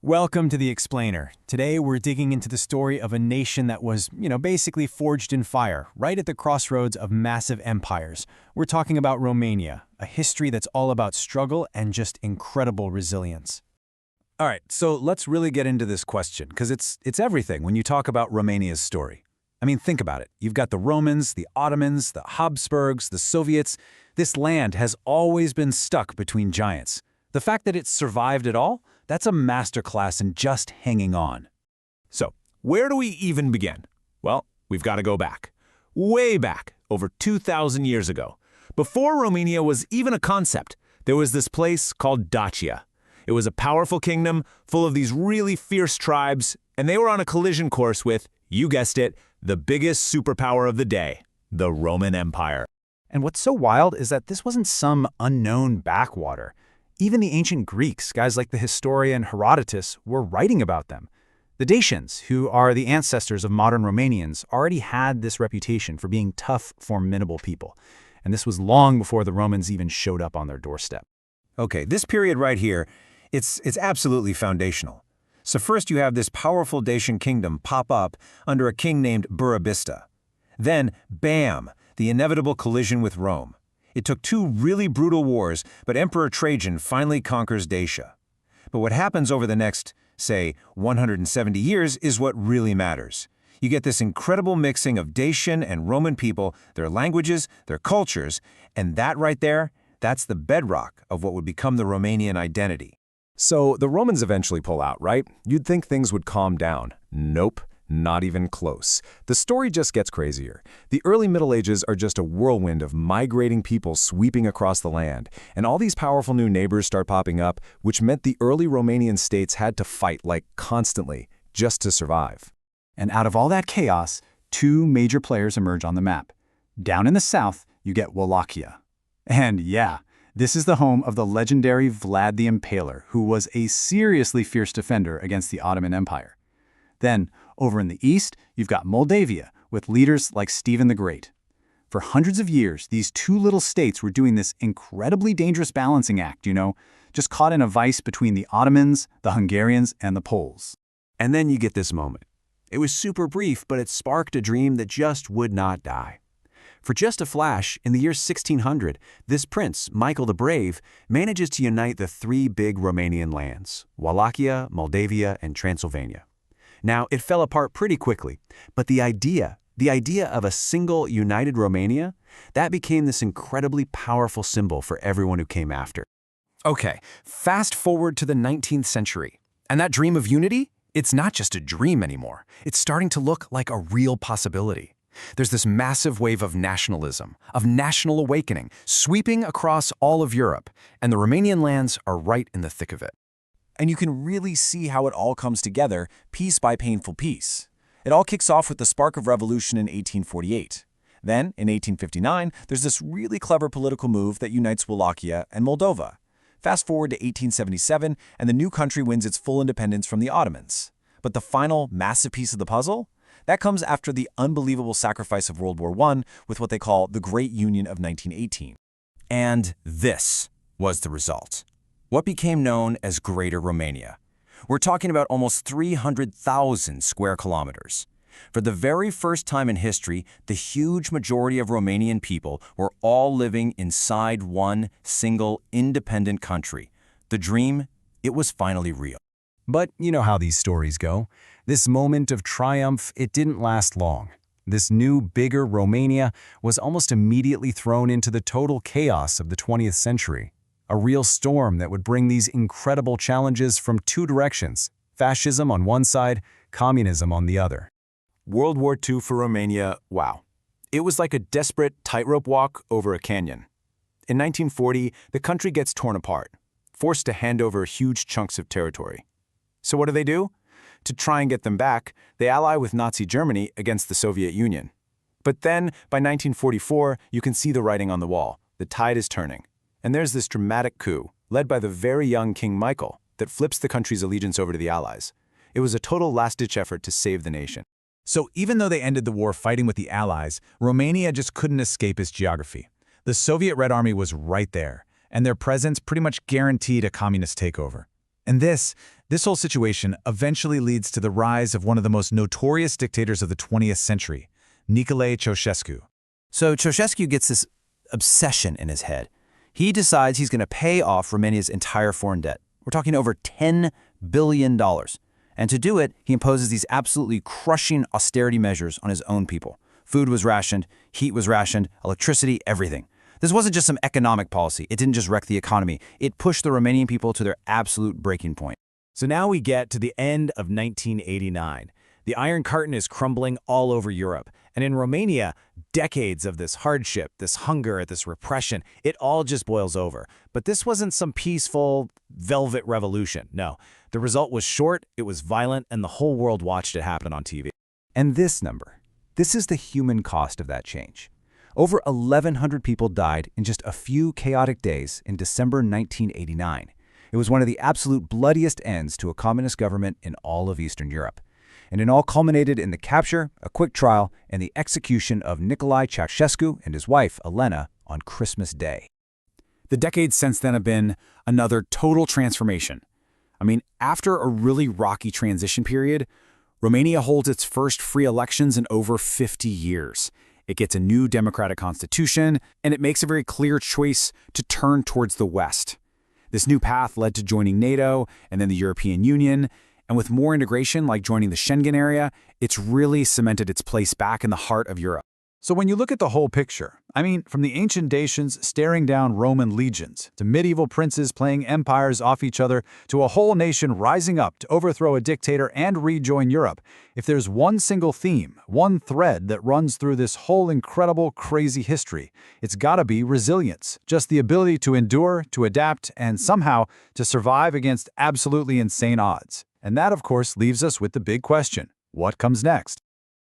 Welcome to The Explainer. Today we're digging into the story of a nation that was, basically forged in fire, right at the crossroads of massive empires. We're talking about Romania, a history that's all about struggle and just incredible resilience. All right, so let's really get into this question, because it's everything when you talk about Romania's story. I mean, think about it. You've got the Romans, the Ottomans, the Habsburgs, the Soviets. This land has always been stuck between giants. The fact that it's survived at all, that's a masterclass in just hanging on. So, where do we even begin? Well, we've got to go back. Way back, over 2,000 years ago. Before Romania was even a concept, there was this place called Dacia. It was a powerful kingdom full of these really fierce tribes, and they were on a collision course with, you guessed it, the biggest superpower of the day, the Roman Empire. And what's so wild is that this wasn't some unknown backwater. Even the ancient Greeks, guys like the historian Herodotus, were writing about them. The Dacians, who are the ancestors of modern Romanians, already had this reputation for being tough, formidable people. And this was long before the Romans even showed up on their doorstep. Okay, this period right here, it's absolutely foundational. So first you have this powerful Dacian kingdom pop up under a king named Burebista. Then, bam, the inevitable collision with Rome. It took two really brutal wars, but Emperor Trajan finally conquers Dacia. But what happens over the next, say, 170 years is what really matters. You get this incredible mixing of Dacian and Roman people, their languages, their cultures, and that right there, that's the bedrock of what would become the Romanian identity. So the Romans eventually pull out, right? You'd think things would calm down. Nope. Not even close. The story just gets crazier. The early Middle Ages are just a whirlwind of migrating people sweeping across the land, and all these powerful new neighbors start popping up, which meant the early Romanian states had to fight constantly just to survive. And out of all that chaos, two major players emerge on the map. Down in the south, you get Wallachia. And yeah, this is the home of the legendary Vlad the Impaler, who was a seriously fierce defender against the Ottoman Empire. Then, over in the east, you've got Moldavia, with leaders like Stephen the Great. For hundreds of years, these two little states were doing this incredibly dangerous balancing act, just caught in a vice between the Ottomans, the Hungarians, and the Poles. And then you get this moment. It was super brief, but it sparked a dream that just would not die. For just a flash, in the year 1600, this prince, Michael the Brave, manages to unite the three big Romanian lands, Wallachia, Moldavia, and Transylvania. Now, it fell apart pretty quickly, but the idea of a single united Romania, that became this incredibly powerful symbol for everyone who came after. Okay, fast forward to the 19th century. And that dream of unity? It's not just a dream anymore. It's starting to look like a real possibility. There's this massive wave of nationalism, of national awakening, sweeping across all of Europe, and the Romanian lands are right in the thick of it. And you can really see how it all comes together, piece by painful piece. It all kicks off with the spark of revolution in 1848. Then, in 1859, there's this really clever political move that unites Wallachia and Moldova. Fast forward to 1877, and the new country wins its full independence from the Ottomans. But the final massive piece of the puzzle? That comes after the unbelievable sacrifice of World War I with what they call the Great Union of 1918. And this was the result. What became known as Greater Romania. We're talking about almost 300,000 square kilometers. For the very first time in history, the huge majority of Romanian people were all living inside one single independent country. The dream, it was finally real. But you know how these stories go. This moment of triumph, it didn't last long. This new, bigger Romania was almost immediately thrown into the total chaos of the 20th century. A real storm that would bring these incredible challenges from two directions, fascism on one side, communism on the other. World War II for Romania, wow. It was like a desperate tightrope walk over a canyon. In 1940, the country gets torn apart, forced to hand over huge chunks of territory. So what do? To try and get them back, they ally with Nazi Germany against the Soviet Union. But then, by 1944, you can see the writing on the wall. The tide is turning. And there's this dramatic coup, led by the very young King Michael, that flips the country's allegiance over to the Allies. It was a total last-ditch effort to save the nation. So even though they ended the war fighting with the Allies, Romania just couldn't escape its geography. The Soviet Red Army was right there, and their presence pretty much guaranteed a communist takeover. And this whole situation eventually leads to the rise of one of the most notorious dictators of the 20th century, Nicolae Ceausescu. So Ceausescu gets this obsession in his head. He decides he's going to pay off Romania's entire foreign debt. We're talking over $10 billion. And to do it, he imposes these absolutely crushing austerity measures on his own people. Food was rationed, heat was rationed, electricity, everything. This wasn't just some economic policy. It didn't just wreck the economy. It pushed the Romanian people to their absolute breaking point. So now we get to the end of 1989. The Iron Curtain is crumbling all over Europe. And in Romania, decades of this hardship, this hunger, this repression, it all just boils over. But this wasn't some peaceful, velvet revolution. No, the result was short, it was violent, and the whole world watched it happen on TV. And this number, this is the human cost of that change. Over 1,100 people died in just a few chaotic days in December 1989. It was one of the absolute bloodiest ends to a communist government in all of Eastern Europe. And it all culminated in the capture, a quick trial, and the execution of Nicolae Ceausescu and his wife, Elena, on Christmas Day. The decades since then have been another total transformation. I mean, after a really rocky transition period, Romania holds its first free elections in over 50 years. It gets a new democratic constitution, and it makes a very clear choice to turn towards the West. This new path led to joining NATO and then the European Union, and with more integration like joining the Schengen area, it's really cemented its place back in the heart of Europe. So when you look at the whole picture, I mean, from the ancient Dacians staring down Roman legions, to medieval princes playing empires off each other, to a whole nation rising up to overthrow a dictator and rejoin Europe, if there's one single theme, one thread that runs through this whole incredible, crazy history, it's gotta be resilience. Just the ability to endure, to adapt, and somehow to survive against absolutely insane odds. And that, of course, leaves us with the big question: what comes next?